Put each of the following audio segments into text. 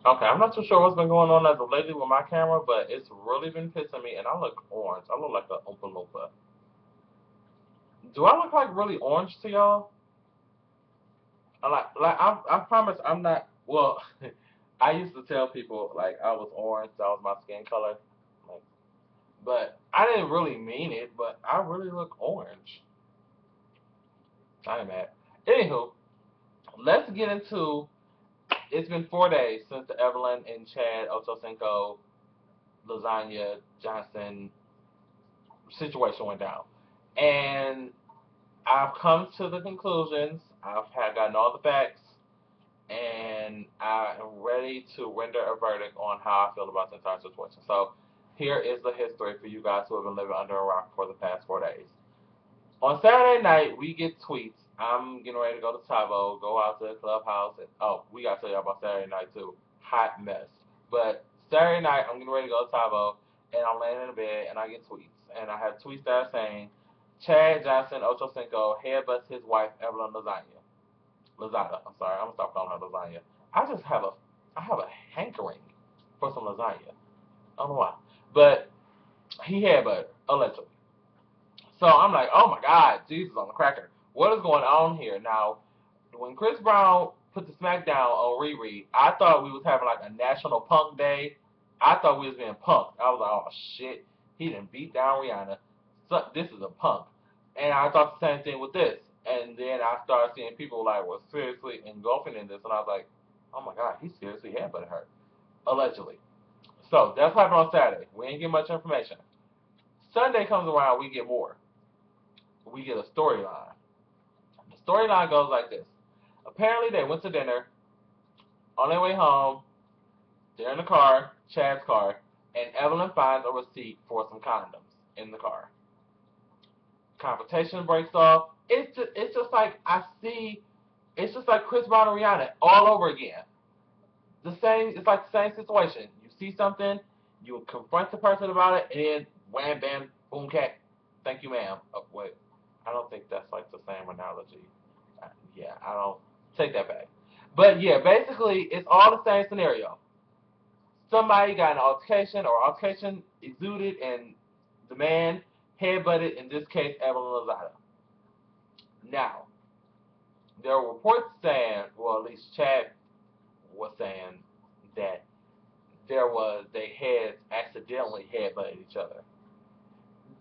Okay, I'm not too sure what's been going on as of lately with my camera, but it's really been pissing me, and I look orange. I look like a Oompa Loompa. Do I look like really orange to y'all? I promise I'm not. Well, I used to tell people like I was orange, that was my skin color, like, but I didn't really mean it. But I really look orange. I ain't mad. Anywho, let's get into. It's been 4 days since the Evelyn and Chad Ochocinco Lasagna Johnson situation went down, and I've come to the conclusions. I've had gotten all the facts, and I am ready to render a verdict on how I feel about the entire situation. So, here is the history for you guys who have been living under a rock for the past 4 days. On Saturday night, we get tweets. I'm getting ready to go to Tavo, go out to the clubhouse. And, oh, we got to tell you about Saturday night too. Hot mess. But Saturday night, I'm getting ready to go to Tavo, and I'm laying in the bed, and I get tweets. And I have tweets that are saying, Chad Johnson Ochocinco headbutts his wife, Evelyn Lasagna. Lasagna. I'm sorry. I'm going to stop calling her lasagna. I have a hankering for some lasagna. I don't know why. But he headbutted, allegedly. So I'm like, oh my God, Jesus on the cracker. What is going on here? Now, when Chris Brown put the smackdown on Riri, I thought we was having like a national punk day. I thought we was being punked. I was like, oh shit, he didn't beat down Rihanna. So, this is a punk. And I thought the same thing with this. And then I started seeing people like were seriously engulfing in this, and I was like, oh my God, he seriously headbutted her, allegedly. So that's what happened on Saturday. We didn't get much information. Sunday comes around, we get more. We get a storyline. The storyline goes like this. Apparently, they went to dinner. On their way home, they're in the car, Chad's car, and Evelyn finds a receipt for some condoms in the car. Confrontation breaks off. It's just like I see. It's just like Chris Brown and Rihanna all over again. The same. It's like the same situation. You see something, you confront the person about it, and then wham, bam, boom, cat. Thank you, ma'am. Oh, wait, I don't think that's like the same analogy. Yeah, I don't take that back. But yeah, basically, it's all the same scenario. Somebody got an altercation or altercation exuded, and the man headbutted, in this case, Evelyn Lozada. Now, there are reports saying, well, at least Chad was saying that they had accidentally headbutted each other.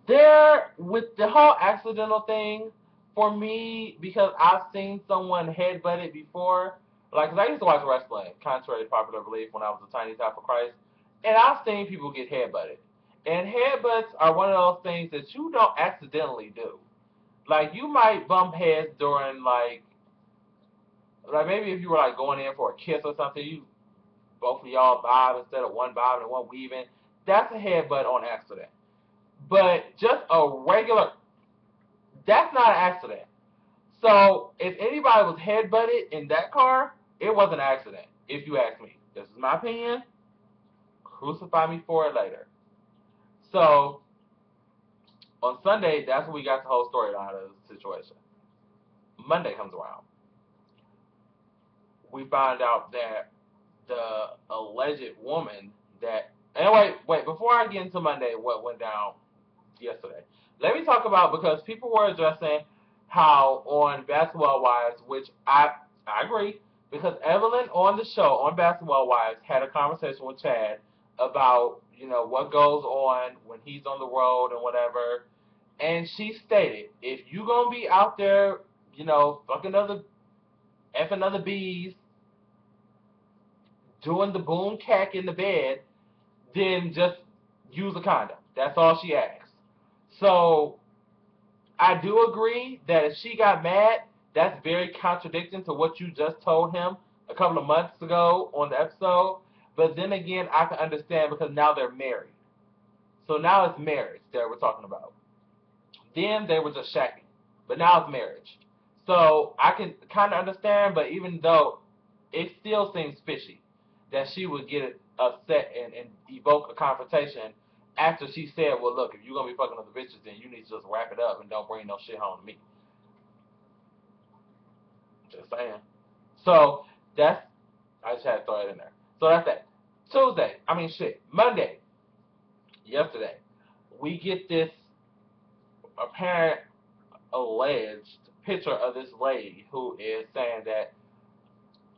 There, with the whole accidental thing, for me, because I've seen someone headbutt it before, like, 'cause I used to watch wrestling, contrary to popular belief, when I was a tiny type of Christ, and I've seen people get headbutted. And headbutts are one of those things that you don't accidentally do. Like, you might bump heads during, like maybe if you were, like, going in for a kiss or something, you both of y'all bob instead of one bobbing and one weaving. That's a headbutt on accident. But just a regular, that's not an accident. So if anybody was headbutted in that car, it was an accident. If you ask me, this is my opinion. Crucify me for it later. So on Sunday, that's when we got the whole storyline of the situation. Monday comes around, we find out that the alleged woman that. And wait, before I get into Monday, what went down yesterday. Let me talk about, because people were addressing how on Basketball Wives, which I agree, because Evelyn on the show on Basketball Wives had a conversation with Chad about what goes on when he's on the road and whatever, and she stated, if you gonna be out there, fucking other bees, doing the boom cack in the bed, then just use a condom. That's all she asks. So I do agree that if she got mad, that's very contradicting to what you just told him a couple of months ago on the episode. But then again, I can understand, because now they're married. So now it's marriage that we're talking about. Then they were just shacking, but now it's marriage. So I can kind of understand, but even though it still seems fishy that she would get upset and evoke a confrontation after she said, well, look, if you're going to be fucking other bitches, then you need to just wrap it up and don't bring no shit home to me. Just saying. So that's, I just had to throw it in there. So that's that. Monday, yesterday, we get this apparent alleged picture of this lady who is saying that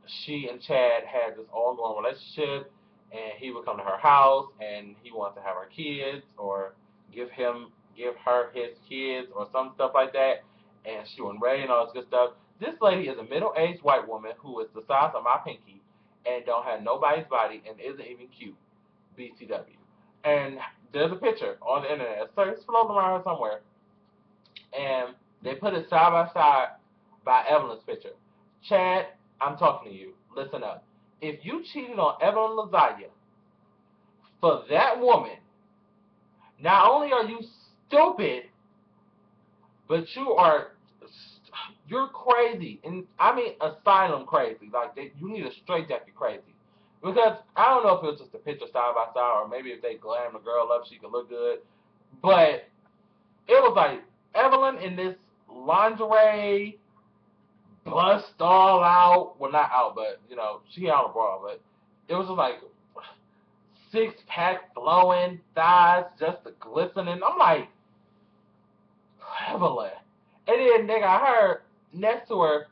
she and Chad had this ongoing relationship, and he would come to her house, and he wanted to have her kids, or give her his kids, or some stuff like that, and she wasn't ready and all this good stuff. This lady is a middle-aged white woman who is the size of my pinky, and don't have nobody's body, and isn't even cute. BTW. And there's a picture on the internet. So it's floating around somewhere, and they put it side by side by Evelyn's picture. Chad, I'm talking to you. Listen up. If you cheated on Evelyn Lasagna for that woman, not only are you stupid, but you're crazy, and I mean asylum crazy. Like you need a straight jacket crazy. Because I don't know if it was just a picture side by side, or maybe if they glam the girl up, she could look good. But it was like Evelyn in this lingerie, bust all out. Well, not out, but she had on a bra. But it was just like 6 pack flowing, thighs just a glistening. I'm like, Evelyn. And then they got her next to her,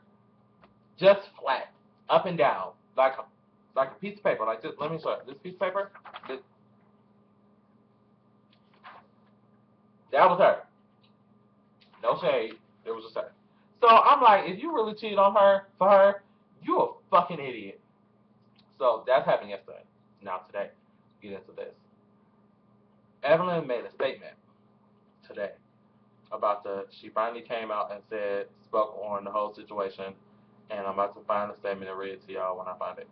just flat, up and down, like a piece of paper. Like this. Let me show you. This piece of paper. This, that was her. No shade. It was just her. So I'm like, if you really cheated on her for her, you a fucking idiot. So that's happened yesterday. Now today, get into this. Evelyn made a statement today about she finally came out and spoke on the whole situation, and I'm about to find the statement and read it to y'all when I find it.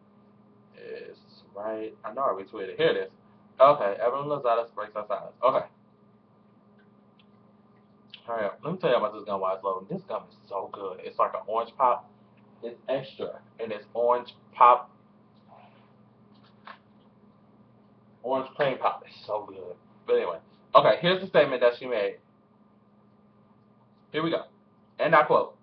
It's right. I know I retweeted it. Here it is. Okay, Evelyn Lozada breaks her silence. Okay. Hurry up. Let me tell you about this gum while it's loading. This gum is so good. It's like an orange pop. It's extra. And it's orange pop. Orange cream pop. It's so good. But anyway. Okay, here's the statement that she made. Here we go. And I quote.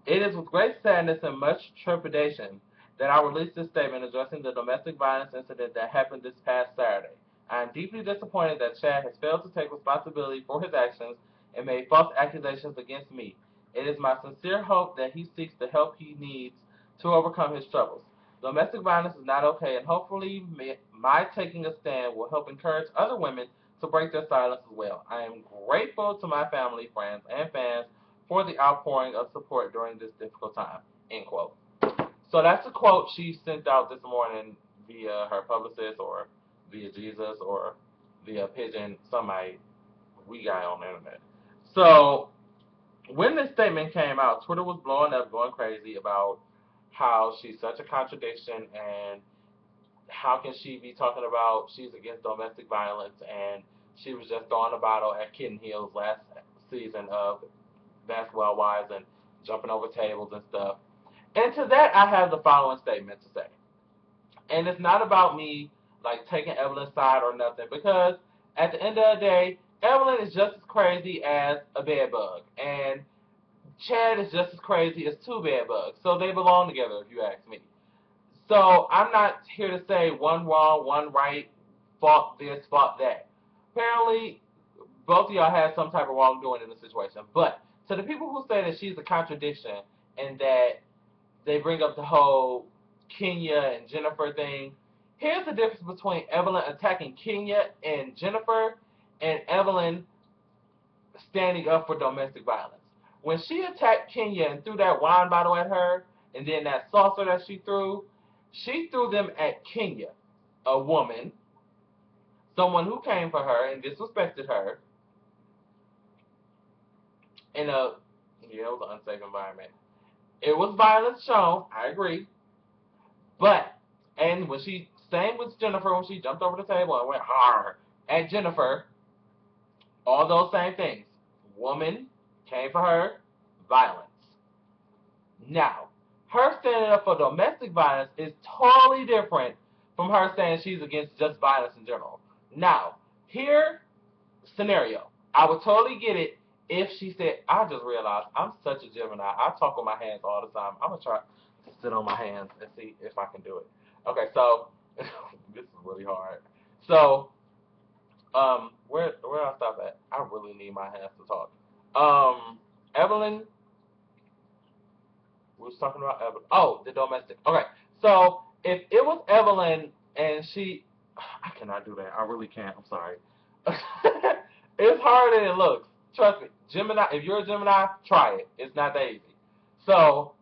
It is with great sadness and much trepidation that I release this statement addressing the domestic violence incident that happened this past Saturday. I am deeply disappointed that Chad has failed to take responsibility for his actions and made false accusations against me. It is my sincere hope that he seeks the help he needs to overcome his troubles. Domestic violence is not okay, and hopefully my taking a stand will help encourage other women to break their silence as well. I am grateful to my family, friends, and fans for the outpouring of support during this difficult time. End quote. So that's a quote she sent out this morning via her publicist, or via Jesus, or via Pigeon, somebody we got on the internet. So when this statement came out, Twitter was blowing up, going crazy about how she's such a contradiction, and how can she be talking about she's against domestic violence, and she was just throwing a bottle at Kitten Hills last season of Basketball Wives and jumping over tables and stuff. And to that, I have the following statement to say. And it's not about me like taking Evelyn's side or nothing, because at the end of the day, Evelyn is just as crazy as a bed bug, and Chad is just as crazy as two bed bugs. So they belong together, if you ask me. So I'm not here to say one wrong, one right, fault this, fault that. Apparently, both of y'all had some type of wrongdoing in the situation. But to the people who say that she's a contradiction, and that they bring up the whole Kenya and Jennifer thing, here's the difference between Evelyn attacking Kenya and Jennifer, and Evelyn standing up for domestic violence. When she attacked Kenya and threw that wine bottle at her, and then that saucer that she threw them at Kenya, a woman, someone who came for her and disrespected her in it was an unsafe environment. It was violence shown, I agree, but, and when same with Jennifer, when she jumped over the table and went hard at Jennifer, all those same things. Woman came for her, violence. Now, her standing up for domestic violence is totally different from her saying she's against just violence in general. Now, here, scenario. I would totally get it if she said, I just realized I'm such a Gemini. I talk with my hands all the time. I'm going to try to sit on my hands and see if I can do it. Okay, so really hard. So, where I stop at? I really need my hands to talk. Evelyn, we was talking about Evelyn. Oh, the domestic. Okay, so if it was Evelyn and she, I cannot do that. I really can't. I'm sorry. It's harder than it looks. Trust me, Gemini. If you're a Gemini, try it. It's not that easy. So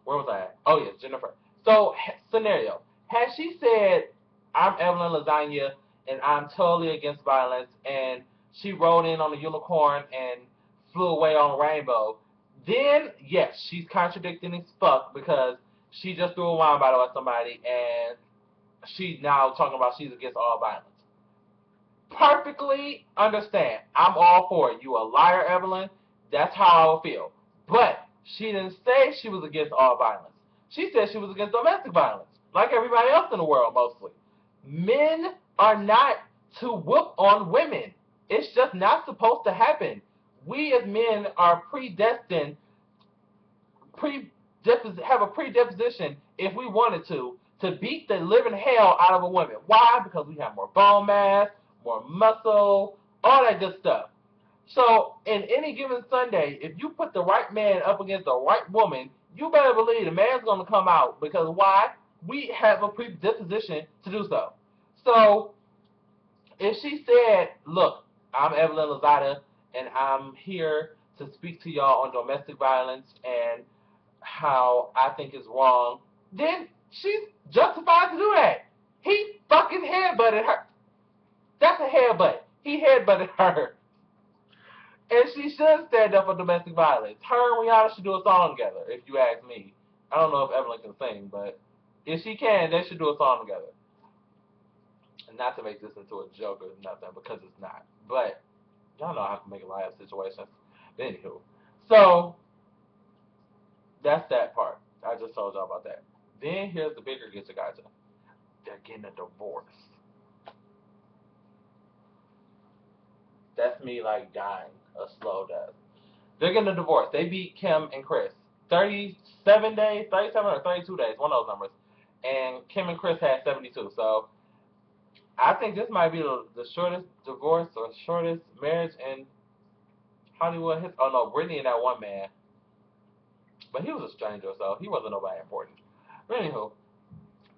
where was I at? Oh yes, Jennifer. So scenario: had she said, "I'm Evelyn Lasagna and I'm totally against violence," and she rode in on a unicorn and flew away on a rainbow, then yes, she's contradicting as fuck because she just threw a wine bottle at somebody and she's now talking about she's against all violence. Perfectly understand. I'm all for it. You a liar, Evelyn. That's how I would feel. But she didn't say she was against all violence. She said she was against domestic violence, like everybody else in the world, mostly. Men are not to whoop on women. It's just not supposed to happen. We as men are predestined, pre have a predisposition, if we wanted to beat the living hell out of a woman. Why? Because we have more bone mass, more muscle, all that good stuff. So, in any given Sunday, if you put the right man up against the right woman, you better believe the man's going to come out. Because why? We have a predisposition to do so. So, if she said, "Look, I'm Evelyn Lozada, and I'm here to speak to y'all on domestic violence and how I think is wrong," then she's justified to do that. He fucking headbutted her. That's a headbutt. He headbutted her. And she should stand up for domestic violence. Her and Rihanna should do a song together, if you ask me. I don't know if Evelyn can sing, but if she can, they should do a song together. And not to make this into a joke or nothing, because it's not. But y'all know how to make a light of situations. But anywho. So, that's that part. I just told y'all about that. Then here's the bigger get you guys. They're getting a divorce. That's me like dying a slow death. They're getting a divorce. They beat Kim and Chris. 37 days, 37 or 32 days, one of those numbers. And Kim and Chris had 72. So I think this might be the shortest divorce or shortest marriage in Hollywood. Oh no, Brittany and that one man. But he was a stranger, so he wasn't nobody important. But anywho.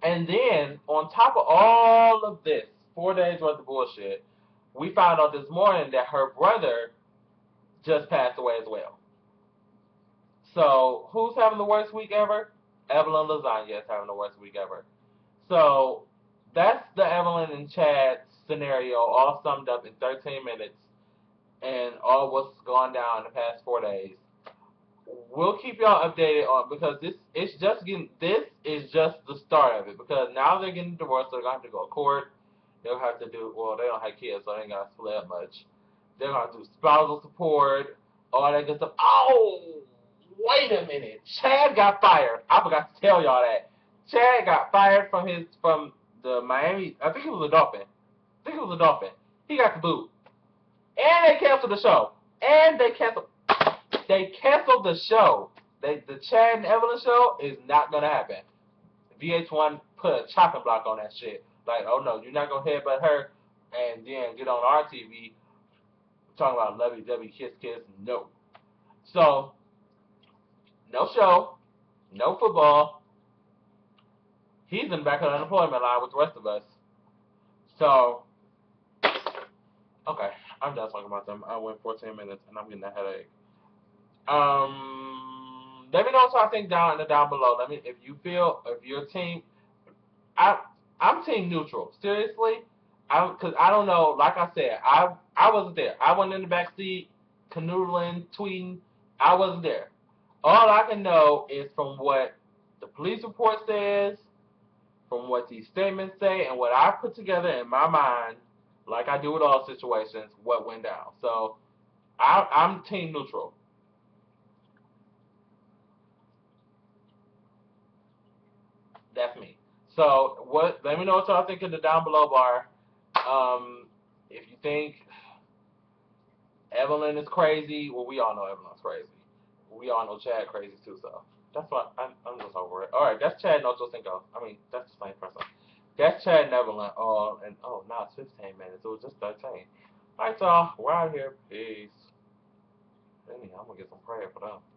And then, on top of all of this, 4 days worth of bullshit, we found out this morning that her brother just passed away as well. So, who's having the worst week ever? Evelyn Lasagna is having the worst week ever. So, that's the Evelyn and Chad scenario, all summed up in 13 minutes, and all what's gone down in the past 4 days. We'll keep y'all updated on, because this is just the start of it, because now they're getting divorced, so they're gonna have to go to court. They'll have to do, well, they don't have kids, so they ain't gotta split up much. They're gonna do spousal support, all that good stuff. Oh, wait a minute, Chad got fired. I forgot to tell y'all that. Chad got fired from the Miami. I think it was a Dolphin. He got the boot, and they canceled the show. They canceled the show. The Chad and Evelyn show is not gonna happen. VH1 put a chopping block on that shit. Like, oh no, you're not gonna headbutt her and then get on our TV talking about lovey dovey kiss kiss. No. So, no show, no football. He's in the back of the unemployment line with the rest of us. So, okay, I'm done talking about them. I went 14 minutes and I'm getting a headache. Let me know what y'all think down below. Let me, if your team. I'm team neutral. Seriously, because I don't know. Like I said, I wasn't there. I wasn't in the back seat, canoodling, tweeting. I wasn't there. All I can know is from what the police report says, from what these statements say, and what I put together in my mind, like I do with all situations, what went down. So I'm team neutral. That's me. So what? Let me know what y'all think in the down below bar. If you think Evelyn is crazy, well, we all know Evelyn's crazy. We all know Chad crazy too. So that's why I'm just over it. All right, that's Chad and Ocho Cinco. I mean, that's the same person. That's Chad and Evelyn. And oh, now it's 15 minutes. It was just 13. All right, y'all. We're out here. Peace. Anyhow, I'm gonna get some prayer for them.